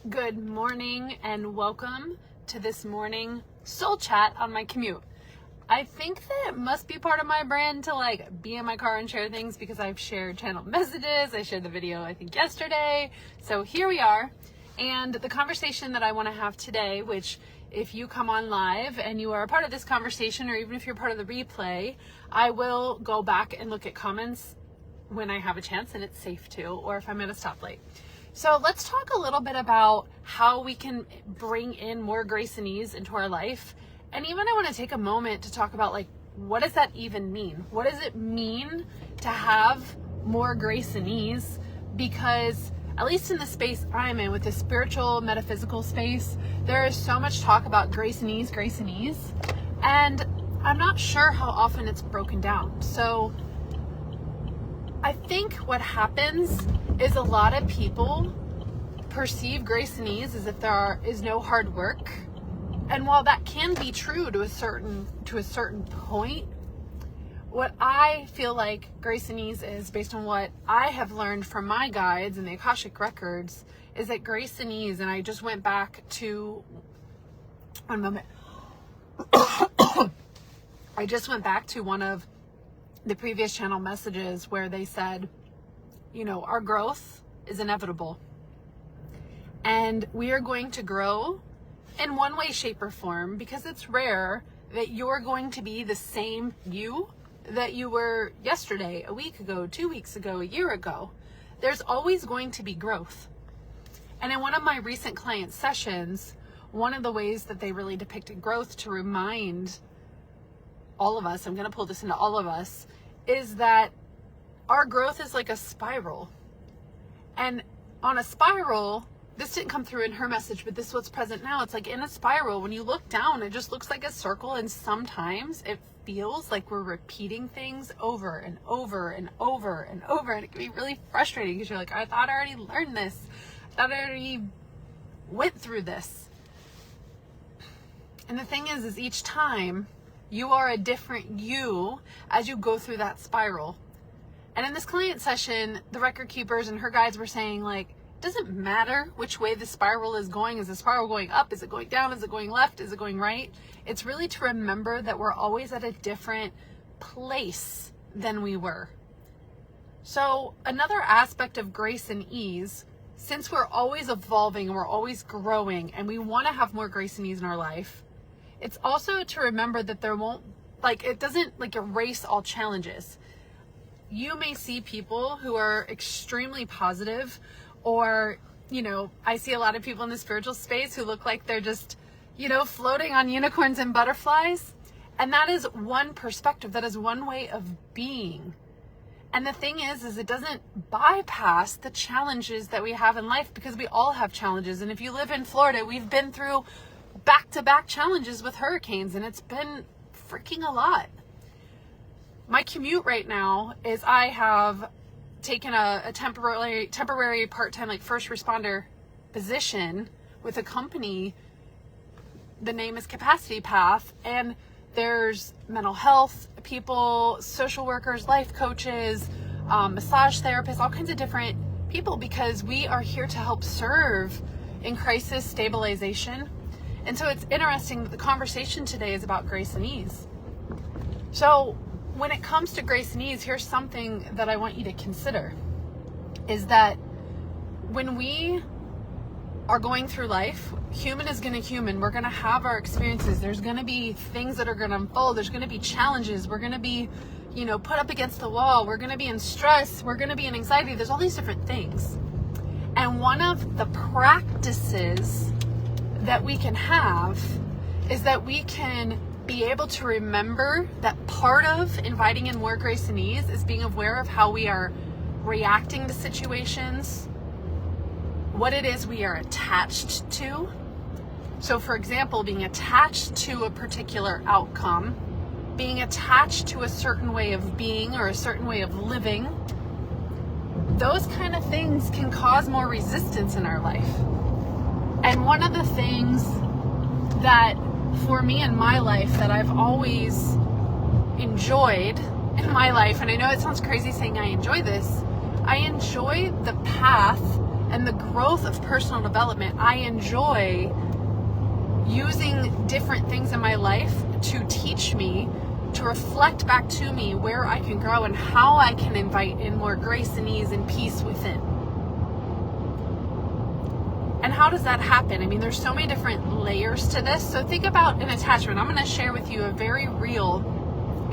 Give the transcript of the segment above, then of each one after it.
Good morning and welcome to this morning soul chat on my commute. I think that it must be part of my brand to be in my car and share things because I've shared channel messages. I shared the video I think yesterday. So here we are. And the conversation that I want to have today, which if you come on live and you are a part of this conversation, or even if you're part of the replay, I will go back and look at comments when I have a chance and it's safe to, or if I'm at a stoplight. So let's talk a little bit about how we can bring in more grace and ease into our life. And even I want to take a moment to talk about what does that even mean? What does it mean to have more grace and ease? Because at least in the space I'm in with the spiritual metaphysical space, there is so much talk about grace and ease. And I'm not sure how often it's broken down. So I think what happens is a lot of people perceive grace and ease as if there is no hard work. And while that can be true to a certain point, what I feel like grace and ease is, based on what I have learned from my guides and the Akashic records, is that grace and ease, and I just went back to one moment. I just went back to one of the previous channel messages where they said, our growth is inevitable. And we are going to grow in one way, shape, or form, because it's rare that you're going to be the same you that you were yesterday, a week ago, 2 weeks ago, a year ago. There's always going to be growth. And in one of my recent client sessions, one of the ways that they really depicted growth to remind all of us, I'm going to pull this into all of us, is that our growth is like a spiral. And on a spiral, this didn't come through in her message, but this is what's present now. It's like in a spiral, when you look down, it just looks like a circle. And sometimes it feels like we're repeating things over and over and over and over. And it can be really frustrating because you're like, I thought I already learned this. I thought I already went through this. And the thing is each time you are a different you as you go through that spiral. And in this client session, the record keepers and her guides were saying, it doesn't matter which way the spiral is going. Is the spiral going up? Is it going down? Is it going left? Is it going right? It's really to remember that we're always at a different place than we were. So another aspect of grace and ease, since we're always evolving and we're always growing and we want to have more grace and ease in our life, it's also to remember that there won't, it doesn't erase all challenges. You may see people who are extremely positive, or, I see a lot of people in the spiritual space who look like they're just, floating on unicorns and butterflies. And that is one perspective. That is one way of being. And the thing is it doesn't bypass the challenges that we have in life, because we all have challenges. And if you live in Florida, we've been through back-to-back challenges with hurricanes, and it's been freaking a lot. My commute right now is I have taken a temporary part-time first responder position with a company. The name is Capacity Path, and there's mental health people, social workers, life coaches, massage therapists, all kinds of different people, because we are here to help serve in crisis stabilization. And so it's interesting that the conversation today is about grace and ease. So when it comes to grace and ease, here's something that I want you to consider, is that when we are going through life, human is going to human. We're going to have our experiences. There's going to be things that are going to unfold. There's going to be challenges. We're going to be, put up against the wall. We're going to be in stress. We're going to be in anxiety. There's all these different things. And one of the practices that we can have is that we can be able to remember that part of inviting in more grace and ease is being aware of how we are reacting to situations, what it is we are attached to. So for example, being attached to a particular outcome, being attached to a certain way of being or a certain way of living, those kind of things can cause more resistance in our life. And one of the things that for me in my life that I've always enjoyed in my life, and I know it sounds crazy saying I enjoy this, I enjoy the path and the growth of personal development. I enjoy using different things in my life to teach me, to reflect back to me where I can grow and how I can invite in more grace and ease and peace within. And how does that happen? I mean, there's so many different layers to this. So think about an attachment. I'm going to share with you a very real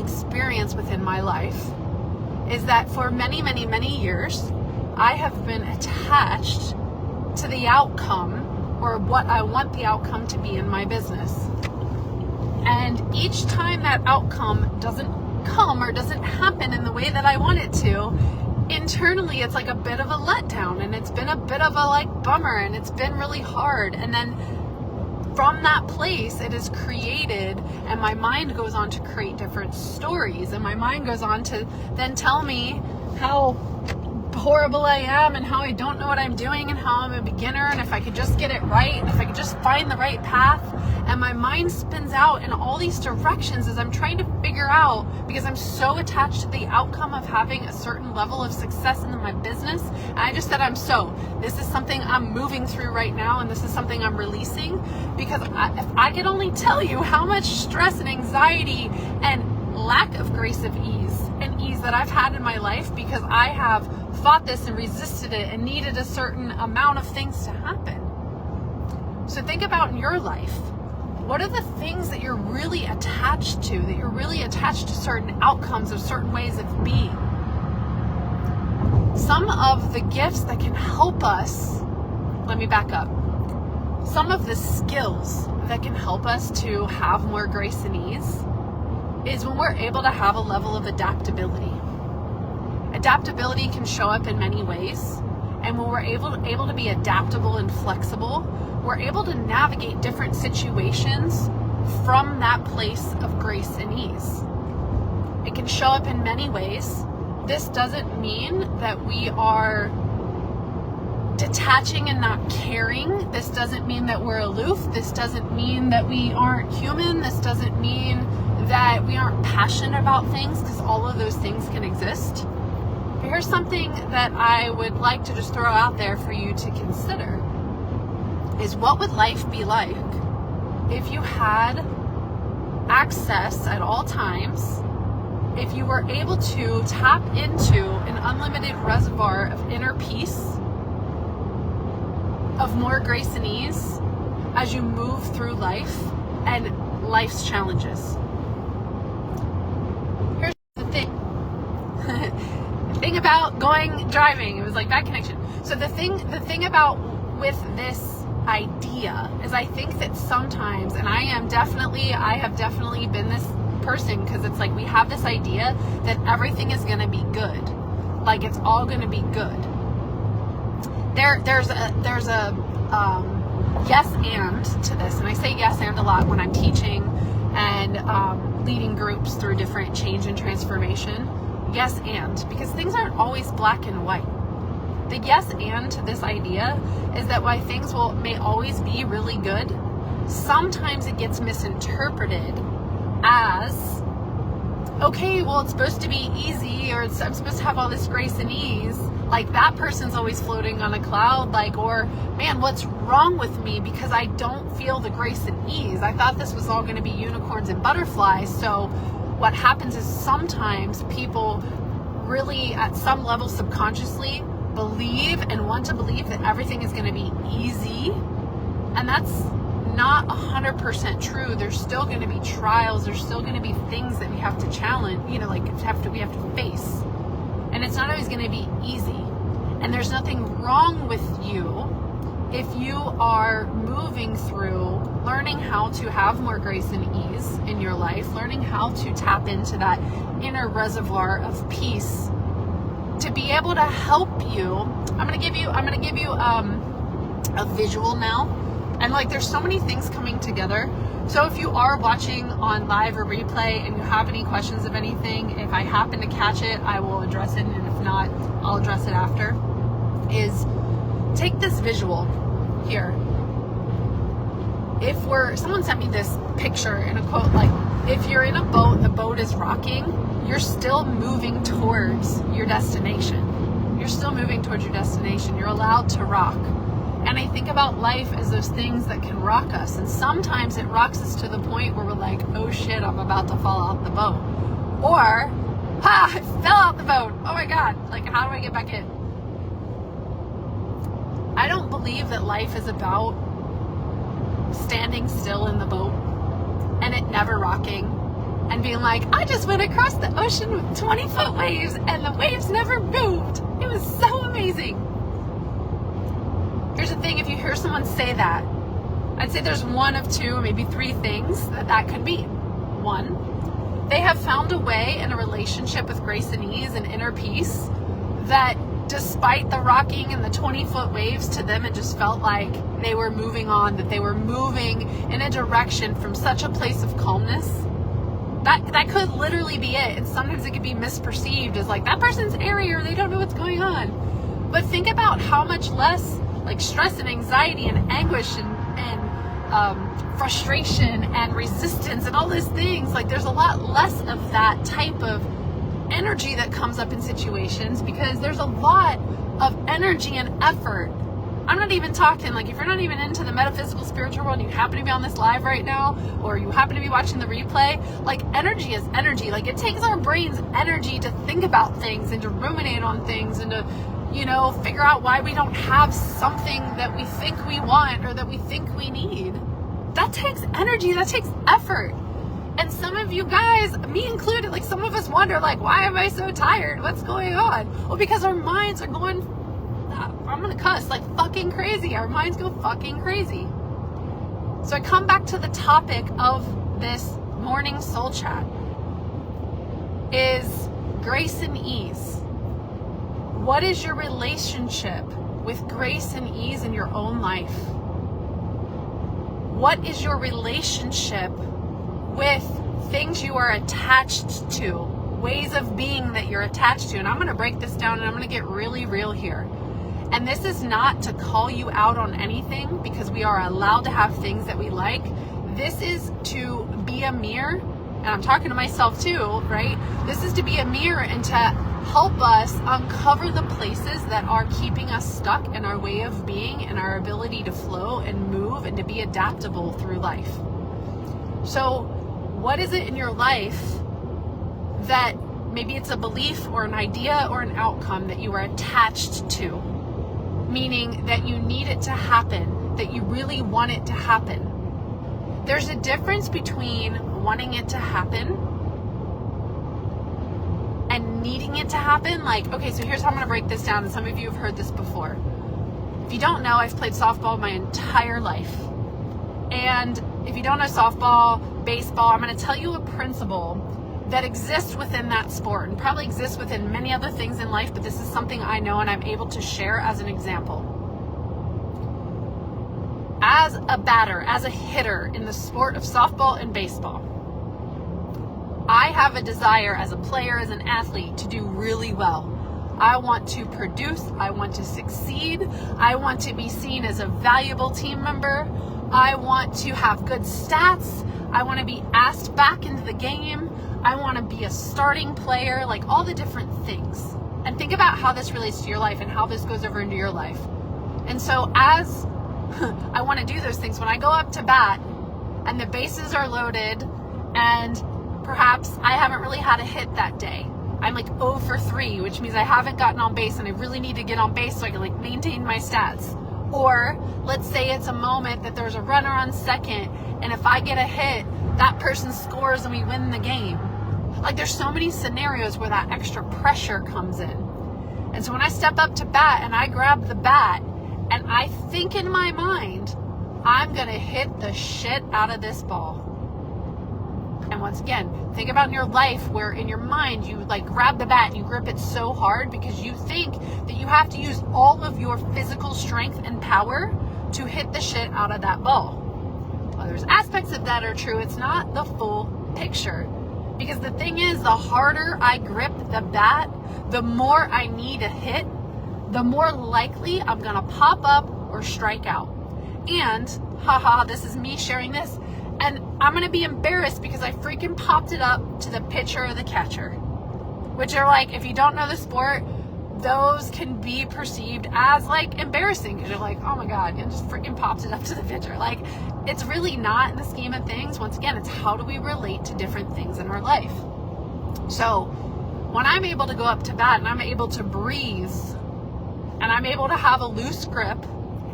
experience within my life, is that for many, many, many years, I have been attached to the outcome, or what I want the outcome to be in my business. And each time that outcome doesn't come or doesn't happen in the way that I want it to, internally it's like a bit of a letdown, and it's been a bit of a like bummer, and it's been really hard. And then from that place it is created, and my mind goes on to create different stories, and my mind goes on to then tell me how horrible I am, and how I don't know what I'm doing, and how I'm a beginner, and if I could just get it right, and if I could just find the right path. And my mind spins out in all these directions as I'm trying to figure out, because I'm so attached to the outcome of having a certain level of success in my business. And I just said, this is something I'm moving through right now, and this is something I'm releasing, because if I could only tell you how much stress and anxiety and lack of grace of ease that I've had in my life, because I have fought this and resisted it and needed a certain amount of things to happen. So think about in your life, what are the things that you're really attached to, that you're really attached to certain outcomes or certain ways of being? Some of the gifts that can help us, let me back up. Some of the skills that can help us to have more grace and ease is when we're able to have a level of adaptability. Adaptability can show up in many ways, and when we're able to be adaptable and flexible, we're able to navigate different situations from that place of grace and ease. It can show up in many ways. This doesn't mean that we are detaching and not caring. This doesn't mean that we're aloof. This doesn't mean that we aren't human. This doesn't mean that we aren't passionate about things, because all of those things can exist. But here's something that I would like to just throw out there for you to consider, is what would life be like if you had access at all times, if you were able to tap into an unlimited reservoir of inner peace, of more grace and ease as you move through life and life's challenges. Here's the thing. The thing about driving, it was like bad connection. So the thing about with this idea is, I think that sometimes, and I have definitely been this person, because it's like we have this idea that everything is going to be good, like it's all going to be good. There's a yes and to this, and I say yes and a lot when I'm teaching and leading groups through different change and transformation. Yes and, because things aren't always black and white. The yes and to this idea is that while things may always be really good, sometimes it gets misinterpreted as, okay, well, it's supposed to be easy, or I'm supposed to have all this grace and ease, like that person's always floating on a cloud, like, or man, what's wrong with me because I don't feel the grace and ease? I thought this was all going to be unicorns and butterflies. So what happens is sometimes people really at some level subconsciously believe and want to believe that everything is going to be easy, and that's not 100% true. There's still going to be trials. There's still going to be things that we have to challenge, we have to face. And it's not always going to be easy. And there's nothing wrong with you if you are moving through learning how to have more grace and ease in your life, learning how to tap into that inner reservoir of peace to be able to help you. I'm going to give you a visual now. And there's so many things coming together. So if you are watching on live or replay and you have any questions of anything, if I happen to catch it, I will address it. And if not, I'll address it after. Is take this visual here. Someone sent me this picture in a quote, like, if you're in a boat, the boat is rocking, you're still moving towards your destination. you're still moving towards your destination. You're allowed to rock. And I think about life as those things that can rock us. And sometimes it rocks us to the point where we're like, oh shit, I'm about to fall out the boat. Or, I fell out the boat. Oh my God. Like, how do I get back in? I don't believe that life is about standing still in the boat and it never rocking and being like, I just went across the ocean with 20-foot waves and the waves never moved. It was so amazing. Here's the thing, if you hear someone say that, I'd say there's one of two, maybe three things that could be. One, they have found a way in a relationship with grace and ease and inner peace that despite the rocking and the 20-foot waves, to them it just felt like they were moving on, that they were moving in a direction from such a place of calmness. That could literally be it. And sometimes it could be misperceived as like, that person's airy or they don't know what's going on. But think about how much less like stress and anxiety and anguish and frustration and resistance and all those things. Like there's a lot less of that type of energy that comes up in situations because there's a lot of energy and effort. I'm not even talking, like if you're not even into the metaphysical spiritual world and you happen to be on this live right now, or you happen to be watching the replay, like energy is energy. Like it takes our brains energy to think about things and to ruminate on things and to, figure out why we don't have something that we think we want or that we think we need. That takes energy, that takes effort. And some of you guys, me included, like some of us wonder, like, why am I so tired? What's going on? Well, because our minds are going, I'm gonna cuss, like fucking crazy. Our minds go fucking crazy. So I come back to the topic of this morning soul chat is grace and ease. What is your relationship with grace and ease in your own life? What is your relationship with things you are attached to, ways of being that you're attached to? And I'm going to break this down and I'm going to get really real here. And this is not to call you out on anything because we are allowed to have things that we like. This is to be a mirror, and I'm talking to myself too, right? This is to be a mirror and to help us uncover the places that are keeping us stuck in our way of being and our ability to flow and move and to be adaptable through life. So what is it in your life that maybe it's a belief or an idea or an outcome that you are attached to, meaning that you need it to happen, that you really want it to happen? There's a difference between wanting it to happen and needing it to happen. Like, okay, so here's how I'm going to break this down, and some of you have heard this before. If you don't know, I've played softball my entire life. And if you don't know softball, baseball, I'm going to tell you a principle that exists within that sport and probably exists within many other things in life, but this is something I know and I'm able to share as an example. As a batter, as a hitter in the sport of softball and baseball, I have a desire as a player, as an athlete, to do really well. I want to produce, I want to succeed, I want to be seen as a valuable team member, I want to have good stats, I want to be asked back into the game, I want to be a starting player, like all the different things. And think about how this relates to your life and how this goes over into your life. And so as I want to do those things, when I go up to bat and the bases are loaded and perhaps I haven't really had a hit that day, I'm like 0 for 3, which means I haven't gotten on base and I really need to get on base so I can like maintain my stats. Or let's say it's a moment that there's a runner on second and if I get a hit, that person scores and we win the game. Like there's so many scenarios where that extra pressure comes in. And so when I step up to bat and I grab the bat and I think in my mind, I'm going to hit the shit out of this ball. And once again, think about in your life where in your mind you like grab the bat and you grip it so hard because you think that you have to use all of your physical strength and power to hit the shit out of that ball. Well, there's aspects of that are true. It's not the full picture. Because the thing is, the harder I grip the bat, the more I need a hit, the more likely I'm going to pop up or strike out. And, haha, this is me sharing this, and I'm going to be embarrassed because I freaking popped it up to the pitcher or the catcher. Which are like, if you don't know the sport, those can be perceived as like embarrassing because you're like, oh my God, and just freaking pops it up to the picture. Like, it's really not in the scheme of things. Once again, it's how do we relate to different things in our life. So when I'm able to go up to bat and I'm able to breathe and I'm able to have a loose grip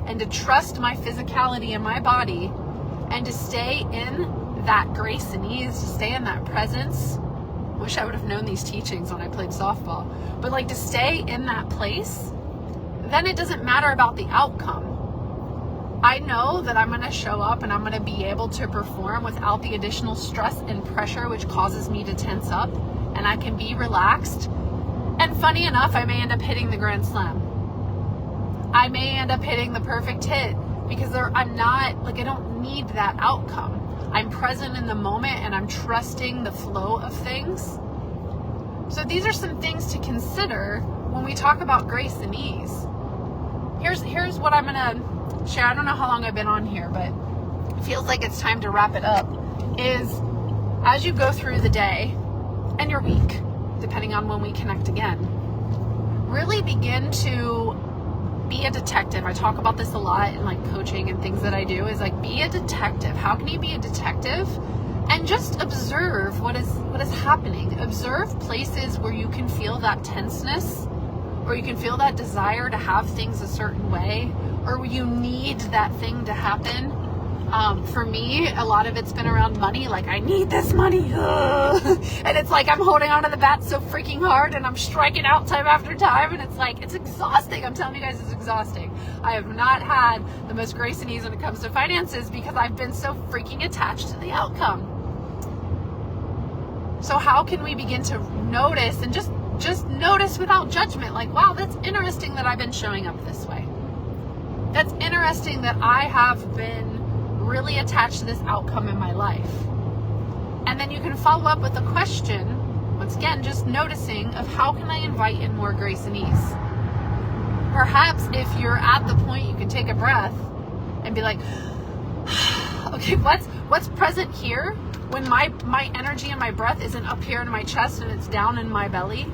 and to trust my physicality in my body and to stay in that grace and ease, to stay in that presence. Wish I would have known these teachings when I played softball, but like to stay in that place, then it doesn't matter about the outcome. I know that I'm going to show up and I'm going to be able to perform without the additional stress and pressure which causes me to tense up, and I can be relaxed. And funny enough, I may end up hitting the grand slam. I may end up hitting the perfect hit because I'm not, like, I don't need that outcome. I'm present in the moment and I'm trusting the flow of things. So these are some things to consider when we talk about grace and ease. Here's what I'm gonna share. I don't know how long I've been on here, but it feels like it's time to wrap it up. Is as you go through the day and your week, depending on when we connect again, really begin to be a detective. I talk about this a lot in like coaching and things that I do, is like, be a detective. How can you be a detective? And just observe what is happening. Observe places where you can feel that tenseness, or you can feel that desire to have things a certain way, or where you need that thing to happen. For me, a lot of it's been around money. Like, I need this money. And it's like I'm holding onto the bat so freaking hard and I'm striking out time after time. And it's like, it's exhausting. I'm telling you guys, it's exhausting. I have not had the most grace and ease when it comes to finances because I've been so freaking attached to the outcome. So how can we begin to notice and just notice without judgment? Like, wow, that's interesting that I've been showing up this way. That's interesting that I have been really attached to this outcome in my life. And then you can follow up with a question, once again, just noticing of how can I invite in more grace and ease. Perhaps if you're at the point you can take a breath and be like, okay, what's present here when my energy and my breath isn't up here in my chest and it's down in my belly?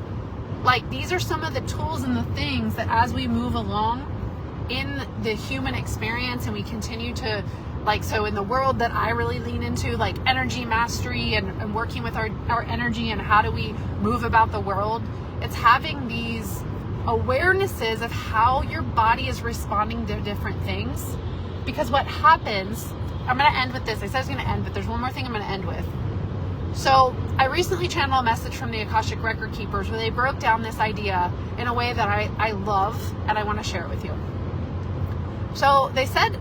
Like, these are some of the tools and the things that as we move along in the human experience and we continue to, like, so in the world that I really lean into, like energy mastery and working with our energy and how do we move about the world, it's having these awarenesses of how your body is responding to different things. Because what happens, I'm going to end with this. I said I was going to end, but there's one more thing I'm going to end with. So I recently channeled a message from the Akashic record keepers where they broke down this idea in a way that I love and I want to share it with you. So they said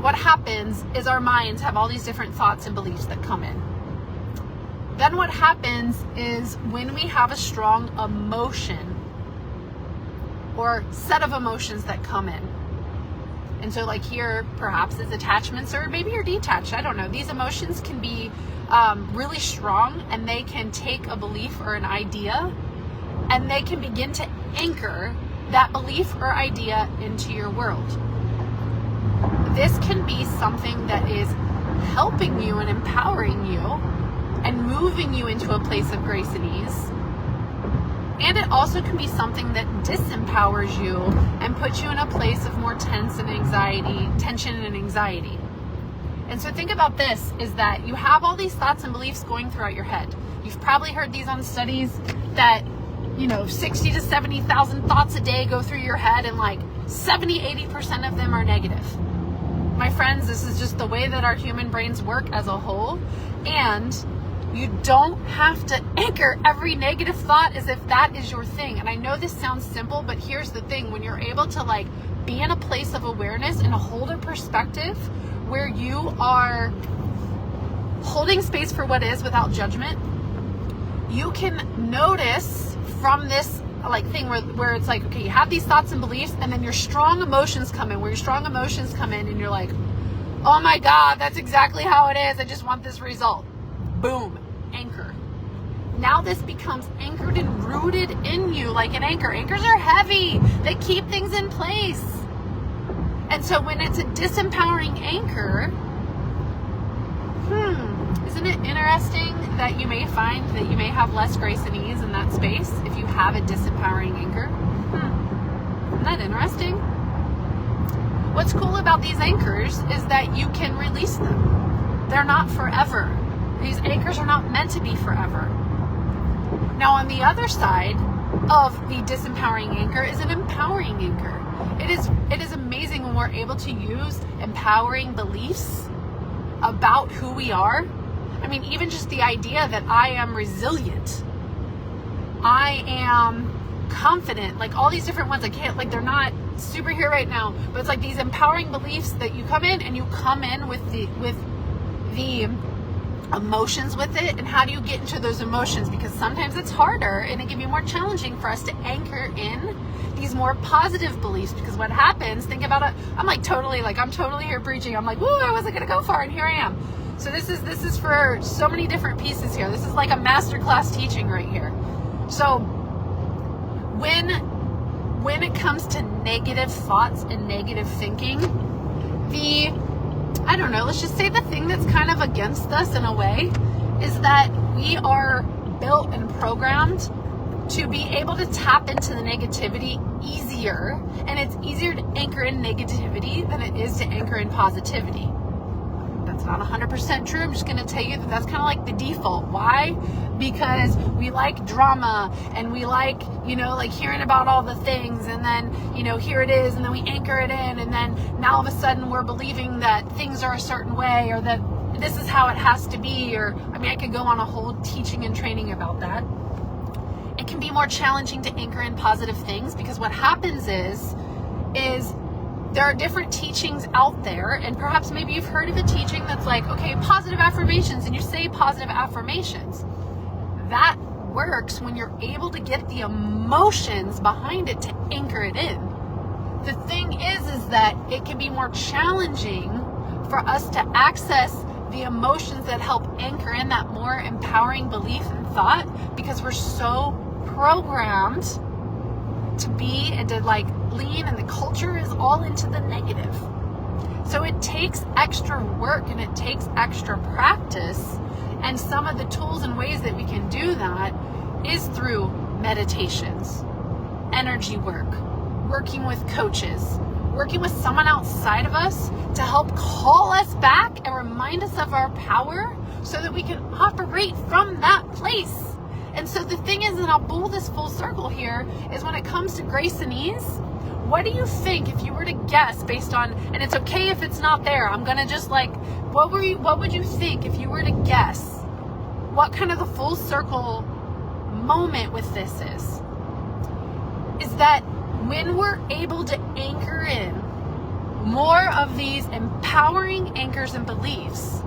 what happens is our minds have all these different thoughts and beliefs that come in. Then what happens is when we have a strong emotion or set of emotions that come in. And so like here, perhaps it's attachments, or maybe you're detached. I don't know. These emotions can be really strong, and they can take a belief or an idea and they can begin to anchor that belief or idea into your world. This can be something that is helping you and empowering you and moving you into a place of grace and ease. And it also can be something that disempowers you and puts you in a place of more tension and anxiety. And so think about this, is that you have all these thoughts and beliefs going throughout your head. You've probably heard these on studies that, 60 to 70,000 thoughts a day go through your head, and like 70-80% of them are negative. My friends, this is just the way that our human brains work as a whole. And you don't have to anchor every negative thought as if that is your thing. And I know this sounds simple, but here's the thing. When you're able to like be in a place of awareness and hold a perspective where you are holding space for what is without judgment, you can notice from this like thing where it's like, okay, you have these thoughts and beliefs, and then your strong emotions come in, and you're like, oh my God, that's exactly how it is. I just want this result. Boom, anchor. Now this becomes anchored and rooted in you like an anchor. Anchors are heavy. They keep things in place. And so when it's a disempowering anchor, isn't it interesting that you may find that you may have less grace and ease in that space if you have a disempowering anchor? that interesting? What's cool about these anchors is that you can release them. They're not forever. These anchors are not meant to be forever. Now, on the other side of the disempowering anchor is an empowering anchor. It is amazing when we're able to use empowering beliefs about who we are. I mean, even just the idea that I am resilient, I am confident, like all these different ones. I can't, like, they're not super here right now, but it's like these empowering beliefs that you come in, and you come in with the emotions with it. And how do you get into those emotions? Because sometimes it's harder and it can be more challenging for us to anchor in these more positive beliefs. Because what happens, think about it, I'm totally here preaching. I'm like, woo, I wasn't going to go far, and here I am. So this is for so many different pieces here. This is like a masterclass teaching right here. So when it comes to negative thoughts and negative thinking, let's just say the thing that's kind of against us in a way is that we are built and programmed to be able to tap into the negativity easier. And it's easier to anchor in negativity than it is to anchor in positivity. That's not 100% true. I'm just going to tell you that that's kind of like the default. Why? Because we like drama, and we like hearing about all the things, and then, here it is, and then we anchor it in, and then now all of a sudden we're believing that things are a certain way, or that this is how it has to be, or, I could go on a whole teaching and training about that. It can be more challenging to anchor in positive things, because what happens is there are different teachings out there, and perhaps maybe you've heard of a teaching that's like, okay, positive affirmations, and you say positive affirmations. That works when you're able to get the emotions behind it to anchor it in. The thing is that it can be more challenging for us to access the emotions that help anchor in that more empowering belief and thought, because we're so programmed to be and to lean, and the culture is all into the negative. So it takes extra work and it takes extra practice, and some of the tools and ways that we can do that is through meditations, energy work, working with coaches, working with someone outside of us to help call us back and remind us of our power so that we can operate from that place. And so the thing is, and I'll pull this full circle here, is when it comes to grace and ease, what do you think, if you were to guess based on, and it's okay if it's not there, I'm going to just what would you think if you were to guess what kind of the full circle moment with this is that when we're able to anchor in more of these empowering anchors and beliefs,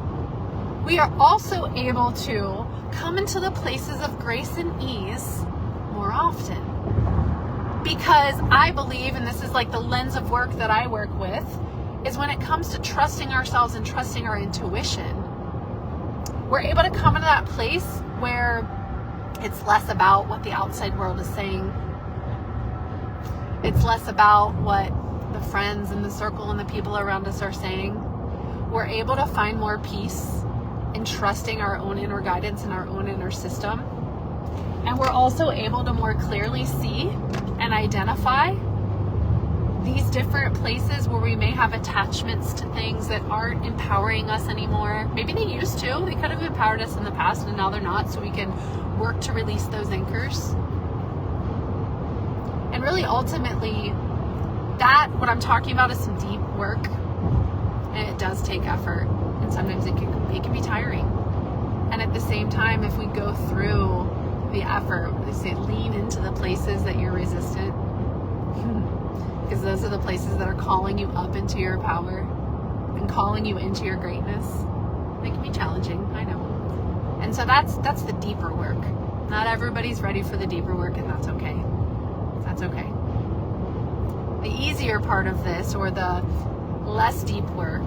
we are also able to come into the places of grace and ease more often. Because I believe, and this is the lens of work that I work with, is when it comes to trusting ourselves and trusting our intuition, we're able to come into that place where it's less about what the outside world is saying. It's less about what the friends and the circle and the people around us are saying. We're able to find more peace in trusting our own inner guidance and our own inner system. And we're also able to more clearly see and identify these different places where we may have attachments to things that aren't empowering us anymore. Maybe they used to. They could have empowered us in the past, and now they're not, so we can work to release those anchors. And really, ultimately, what I'm talking about is some deep work, and it does take effort, and sometimes it can be tiring. And at the same time, if we go through the effort, they say lean into the places that you're resistant, because those are the places that are calling you up into your power and calling you into your greatness. They can be challenging, I know. And so that's the deeper work. Not everybody's ready for the deeper work, and that's okay. That's okay. The easier part of this, or the less deep work,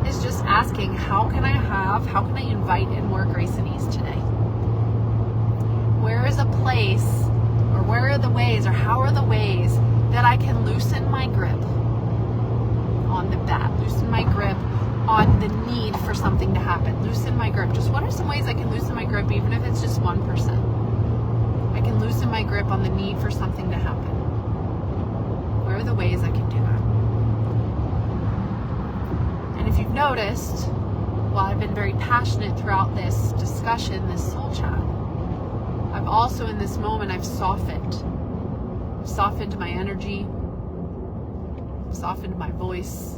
is just asking, how can I invite in more grace and ease today? Where is a place, or where are the ways, or how are the ways that I can loosen my grip on the bat, loosen my grip on the need for something to happen, loosen my grip. Just what are some ways I can loosen my grip, even if it's just 1%? I can loosen my grip on the need for something to happen. Where are the ways I can do that. And if you've noticed, while I've been very passionate throughout this discussion, this soul chat, I've also in this moment, I've softened my energy, softened my voice.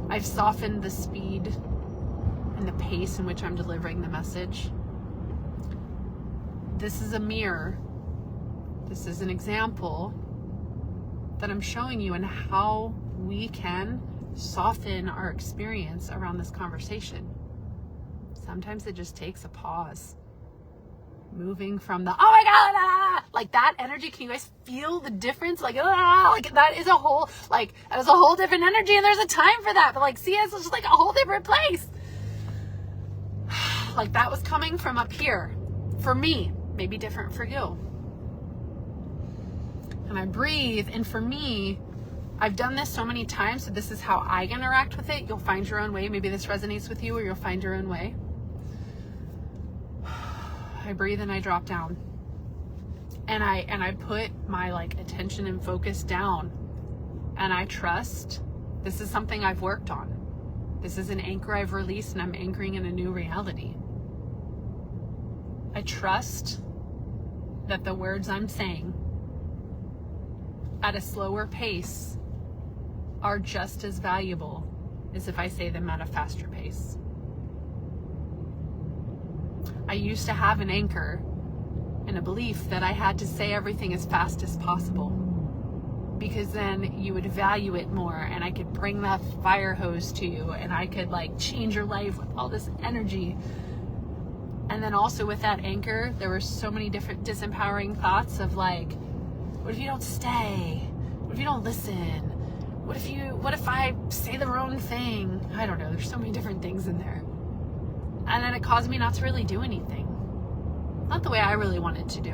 I've softened the speed and the pace in which I'm delivering the message. This is a mirror. This is an example that I'm showing you in how we can soften our experience around this conversation. Sometimes it just takes a pause. Moving from the, oh my God, like that energy. Can you guys feel the difference? Like that is a whole different energy, and there's a time for that. But like, see, it's just like a whole different place. Like that was coming from up here for me, maybe different for you. And I breathe, and for me, I've done this so many times, so this is how I interact with it. You'll find your own way. Maybe this resonates with you, or you'll find your own way. I breathe and I drop down. And I put my like attention and focus down. And I trust this is something I've worked on. This is an anchor I've released, and I'm anchoring in a new reality. I trust that the words I'm saying at a slower pace are just as valuable as if I say them at a faster pace. I used to have an anchor and a belief that I had to say everything as fast as possible, because then you would value it more, and I could bring that fire hose to you, and I could like change your life with all this energy. And then also with that anchor, there were so many different disempowering thoughts of like, what if you don't stay? What if you don't listen? What if I say the wrong thing? I don't know. There's so many different things in there. And then it caused me not to really do anything. Not the way I really wanted to do.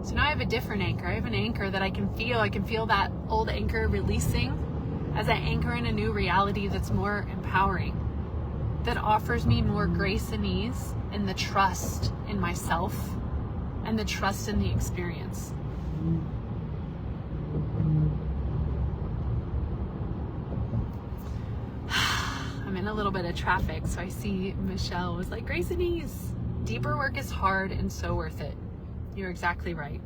So now I have a different anchor. I have an anchor that I can feel. I can feel that old anchor releasing as I anchor in a new reality that's more empowering, that offers me more grace and ease, and the trust in myself and the trust in the experience. I'm in a little bit of traffic, so I see Michelle was like, grace and ease. Deeper work is hard and so worth it. You're exactly right.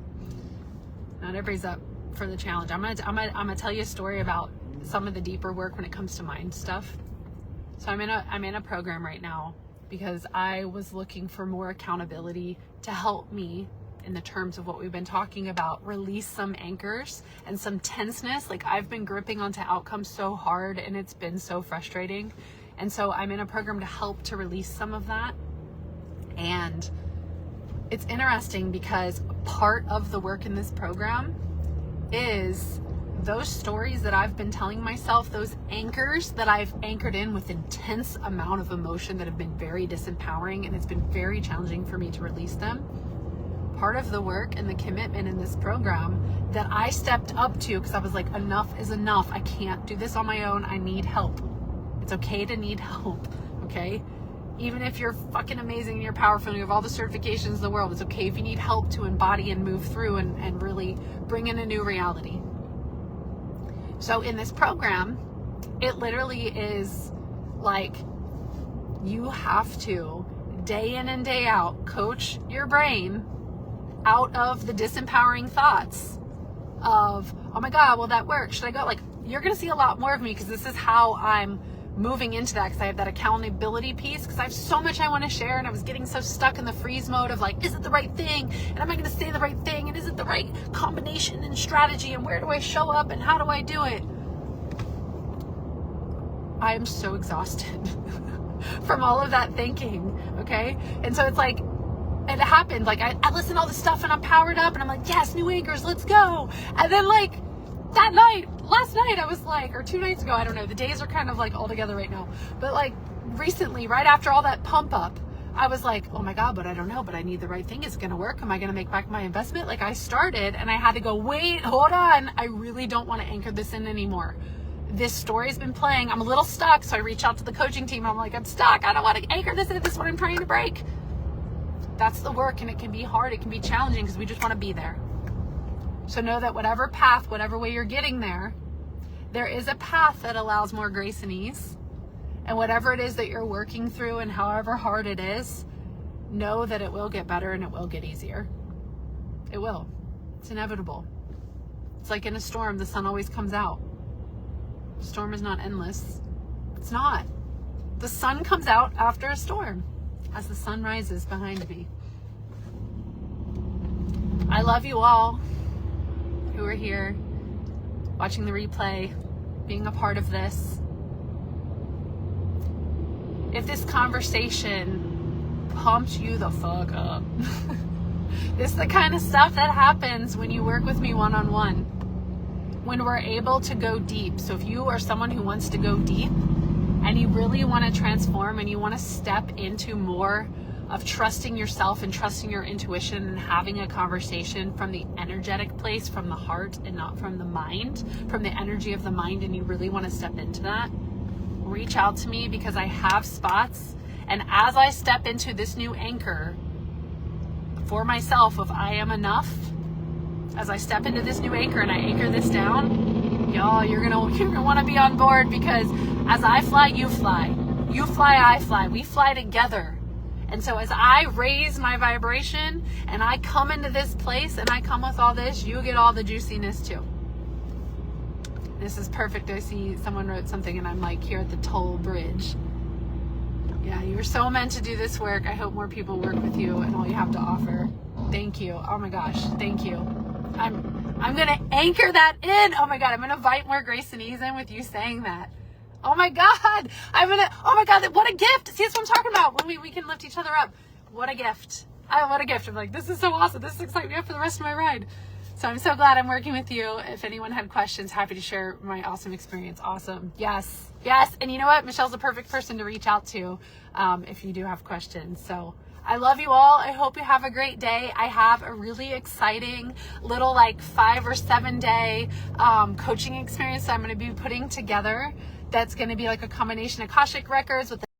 Not everybody's up for the challenge. I'm gonna tell you a story about some of the deeper work when it comes to mind stuff. So I'm in a program right now because I was looking for more accountability to help me in the terms of what we've been talking about, release some anchors and some tenseness. Like I've been gripping onto outcomes so hard, and it's been so frustrating. And so I'm in a program to help to release some of that. And it's interesting because part of the work in this program is those stories that I've been telling myself, those anchors that I've anchored in with intense amount of emotion that have been very disempowering, and it's been very challenging for me to release them. Part of the work and the commitment in this program that I stepped up to, because I was like, enough is enough. I can't do this on my own. I need help. It's okay to need help, okay? Even if you're fucking amazing and you're powerful and you have all the certifications in the world, it's okay if you need help to embody and move through and really bring in a new reality. So in this program, it literally is like you have to, day in and day out, coach your brain out of the disempowering thoughts of, oh my God, will that work? Should I go? Like, you're going to see a lot more of me because this is how I'm moving into that, because I have that accountability piece, because I have so much I want to share, and I was getting so stuck in the freeze mode of like, is it the right thing? And am I going to say the right thing? And is it the right combination and strategy? And where do I show up? And how do I do it? I am so exhausted from all of that thinking, okay? And so it's like, it happened. Like I listen to all this stuff and I'm powered up and I'm like, yes, new anchors, let's go. And then like that night, last night, I was like, or 2 nights ago, I don't know, the days are kind of like all together right now. But like recently, right after all that pump up, I was like, oh my God, but I don't know, but I need the right thing. Is it going to work? Am I going to make back my investment? Like I started and I had to go, wait, hold on. I really don't want to anchor this in anymore. This story's been playing. I'm a little stuck. So I reach out to the coaching team. I'm like, I'm stuck. I don't want to anchor this in. This is what I'm trying to break. That's the work, and it can be hard. It can be challenging because we just want to be there. So know that whatever path, whatever way you're getting there, there is a path that allows more grace and ease. And whatever it is that you're working through and however hard it is, know that it will get better and it will get easier. It will. It's inevitable. It's like in a storm, the sun always comes out. The storm is not endless. It's not. The sun comes out after a storm as the sun rises behind me. I love you all who are here watching the replay, being a part of this. If this conversation pumped you the fuck up, this is the kind of stuff that happens when you work with me one-on-one, when we're able to go deep. So if you are someone who wants to go deep and you really want to transform and you want to step into more of trusting yourself and trusting your intuition and having a conversation from the energetic place, from the heart and not from the mind, from the energy of the mind, and you really want to step into that, reach out to me, because I have spots. And as I step into this new anchor for myself of I am enough, as I step into this new anchor and I anchor this down, y'all, you're gonna want to be on board, because as I fly, you fly. You fly, I fly. We fly together. And so as I raise my vibration and I come into this place and I come with all this, you get all the juiciness too. This is perfect. I see someone wrote something and I'm like, here at the toll bridge. Yeah, you were so meant to do this work. I hope more people work with you and all you have to offer. Thank you. Oh my gosh. Thank you. I'm going to anchor that in. Oh my God. I'm going to invite more grace and ease in with you saying that. Oh my God. Oh my God. What a gift. See, that's what I'm talking about. When we can lift each other up. What a gift. What a gift. I'm like, this is so awesome. This excites me up for the rest of my ride. So I'm so glad I'm working with you. If anyone had questions, happy to share my awesome experience. Awesome. Yes. Yes. And you know what? Michelle's the perfect person to reach out to if you do have questions. So I love you all. I hope you have a great day. I have a really exciting little 5 or 7 day coaching experience that I'm going to be putting together. That's going to be like a combination of Akashic records with